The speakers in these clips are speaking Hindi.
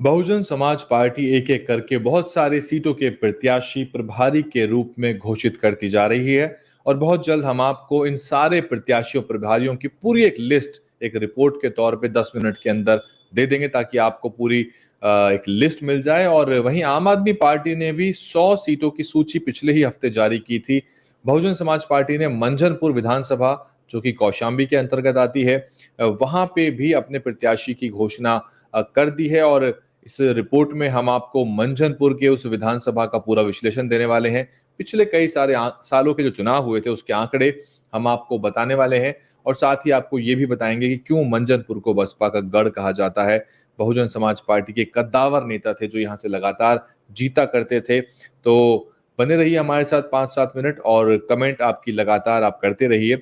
बहुजन समाज पार्टी एक एक करके बहुत सारे सीटों के प्रत्याशी प्रभारी के रूप में घोषित करती जा रही है और बहुत जल्द हम आपको इन सारे प्रत्याशियों प्रभारियों की पूरी एक लिस्ट एक रिपोर्ट के तौर पे 10 मिनट के अंदर दे देंगे ताकि आपको पूरी एक लिस्ट मिल जाए। और वहीं आम आदमी पार्टी ने भी 100 सीटों की सूची पिछले ही हफ्ते जारी की थी। बहुजन समाज पार्टी ने मंझनपुर विधानसभा जो कि कौशाम्बी के अंतर्गत आती है, वहां पे भी अपने प्रत्याशी की घोषणा कर दी है। और इस रिपोर्ट में हम आपको मंझनपुर के उस विधानसभा का पूरा विश्लेषण देने वाले हैं। पिछले कई सारे सालों के जो चुनाव हुए थे उसके आंकड़े हम आपको बताने वाले हैं और साथ ही आपको ये भी बताएंगे कि क्यों मंझनपुर को बसपा का गढ़ कहा जाता है। बहुजन समाज पार्टी के कद्दावर नेता थे जो यहाँ से लगातार जीता करते थे। तो बने रहिए हमारे साथ 5-7 मिनट और कमेंट आपकी लगातार आप करते रहिए।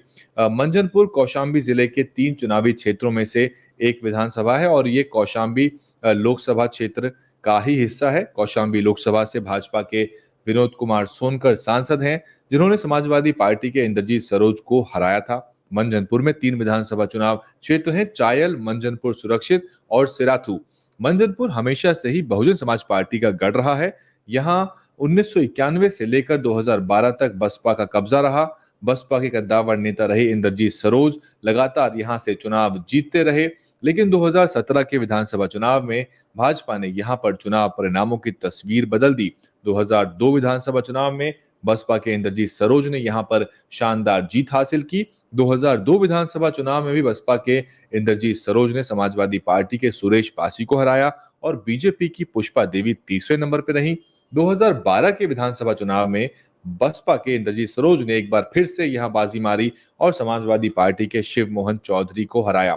मंझनपुर कौशाम्बी जिले के 3 चुनावी क्षेत्रों में से एक विधानसभा है और ये कौशाम्बी लोकसभा क्षेत्र का ही हिस्सा है। कौशाम्बी लोकसभा से भाजपा के विनोद कुमार सोनकर सांसद हैं जिन्होंने समाजवादी पार्टी के इंद्रजीत सरोज को हराया था। मंझनपुर में 3 विधानसभा चुनाव क्षेत्र हैं, चायल, मंझनपुर सुरक्षित और सिराथू। मंझनपुर हमेशा से ही बहुजन समाज पार्टी का गढ़ रहा है। यहाँ 1991 से लेकर 2012 तक बसपा का कब्जा रहा। बसपा के कद्दावर नेता रहे इंद्रजीत सरोज लगातार यहां से चुनाव जीतते रहे, लेकिन 2017 के विधानसभा चुनाव में भाजपा ने यहां पर चुनाव परिणामों की तस्वीर बदल दी। 2002 विधानसभा चुनाव में बसपा के इंद्रजीत सरोज ने यहां पर शानदार जीत हासिल की। 2002 विधानसभा चुनाव में भी बसपा के इंद्रजीत सरोज ने समाजवादी पार्टी के सुरेश पासी को हराया और बीजेपी की पुष्पा देवी तीसरे नंबर पर रही। 2012 के विधानसभा चुनाव में बसपा के इंद्रजीत सरोज ने एक बार फिर से यहां बाजी मारी और समाजवादी पार्टी के शिव मोहन चौधरी को हराया।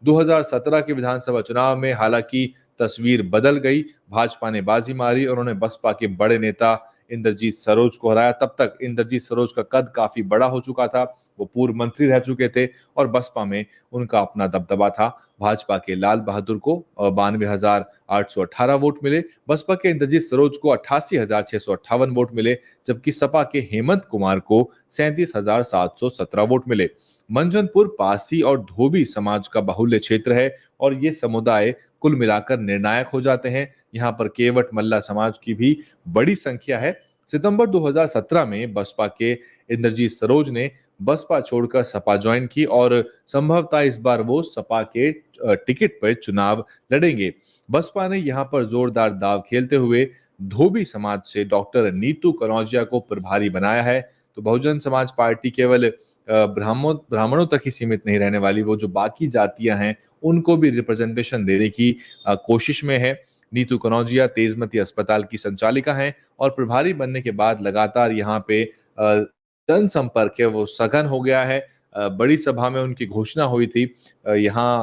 2017 के विधानसभा चुनाव में हालांकि तस्वीर बदल गई। भाजपा ने बाजी मारी और उन्होंने बसपा के बड़े नेता इंद्रजीत सरोज को हराया। तब तक इंद्रजीत सरोज का कद काफी बड़ा हो चुका था, वो पूर्व मंत्री रह चुके थे और बसपा में उनका अपना दबदबा था। भाजपा के लाल बहादुर को 92,818 वोट मिले, बसपा के इंद्रजीत सरोज को 88,658 वोट मिले, जबकि सपा के हेमंत कुमार को 37,717 वोट मिले। मंझनपुर पासी और धोबी समाज का बाहुल्य क्षेत्र है और ये समुदाय कुल मिलाकर निर्णायक हो जाते हैं। यहाँ पर केवट मल्ला समाज की भी बड़ी संख्या है। सितंबर 2017 में बसपा के इंद्रजीत सरोज ने बसपा छोड़कर सपा ज्वाइन की और संभवतः इस बार वो सपा के टिकट पर चुनाव लड़ेंगे। बसपा ने यहाँ पर जोरदार दाव खेलते हुए धोबी समाज से डॉक्टर नीतू कनौजिया को प्रभारी बनाया है। तो बहुजन समाज पार्टी केवल ब्राह्मणों तक ही सीमित नहीं रहने वाली, वो जो बाकी जातियां हैं उनको भी रिप्रेजेंटेशन देने की कोशिश में है। नीतू कनौजिया तेजमती अस्पताल की संचालिका हैं और प्रभारी बनने के बाद लगातार यहाँ पे जनसंपर्क है वो सघन हो गया है। बड़ी सभा में उनकी घोषणा हुई थी। यहाँ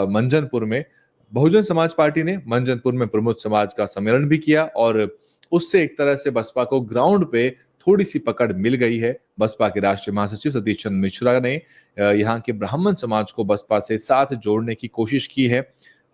मंझनपुर में बहुजन समाज पार्टी ने मंझनपुर में प्रमुख समाज का सम्मेलन भी किया और उससे एक तरह से बसपा को ग्राउंड पे थोड़ी सी पकड़ मिल गई है। बसपा के राष्ट्रीय महासचिव सतीश चंद्र मिश्रा ने यहाँ के ब्राह्मण समाज को बसपा से साथ जोड़ने की कोशिश की है।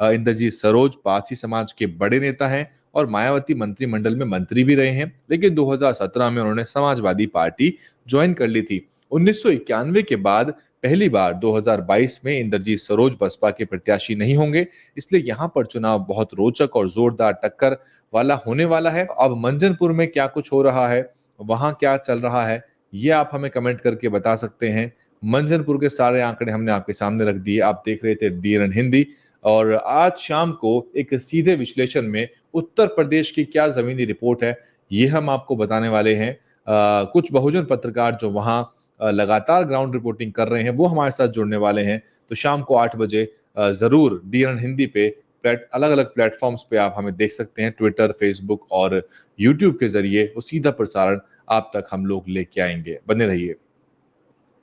इंद्रजीत सरोज पासी समाज के बड़े नेता हैं और मायावती मंत्रिमंडल में मंत्री भी रहे हैं, लेकिन 2017 में उन्होंने समाजवादी पार्टी ज्वाइन कर ली थी। 1991 के बाद पहली बार 2022 में इंद्रजीत सरोज बसपा के प्रत्याशी नहीं होंगे, इसलिए यहाँ पर चुनाव बहुत रोचक और जोरदार टक्कर वाला होने वाला है। अब मंझनपुर में क्या कुछ हो रहा है, वहां क्या चल रहा है, ये आप हमें कमेंट करके बता सकते हैं। मंझनपुर के सारे आंकड़े हमने आपके सामने रख दिए। आप देख रहे थे डीएनएन हिंदी और आज शाम को एक सीधे विश्लेषण में उत्तर प्रदेश की क्या जमीनी रिपोर्ट है ये हम आपको बताने वाले हैं। कुछ बहुजन पत्रकार जो वहां लगातार ग्राउंड रिपोर्टिंग कर रहे हैं वो हमारे साथ जुड़ने वाले हैं। तो शाम को 8 बजे जरूर डीएनएन हिंदी पे अलग अलग प्लेटफॉर्म्स पे आप हमें देख सकते हैं। ट्विटर, फेसबुक और यूट्यूब के जरिए वो सीधा प्रसारण आप तक हम लोग लेके आएंगे। बने रहिए।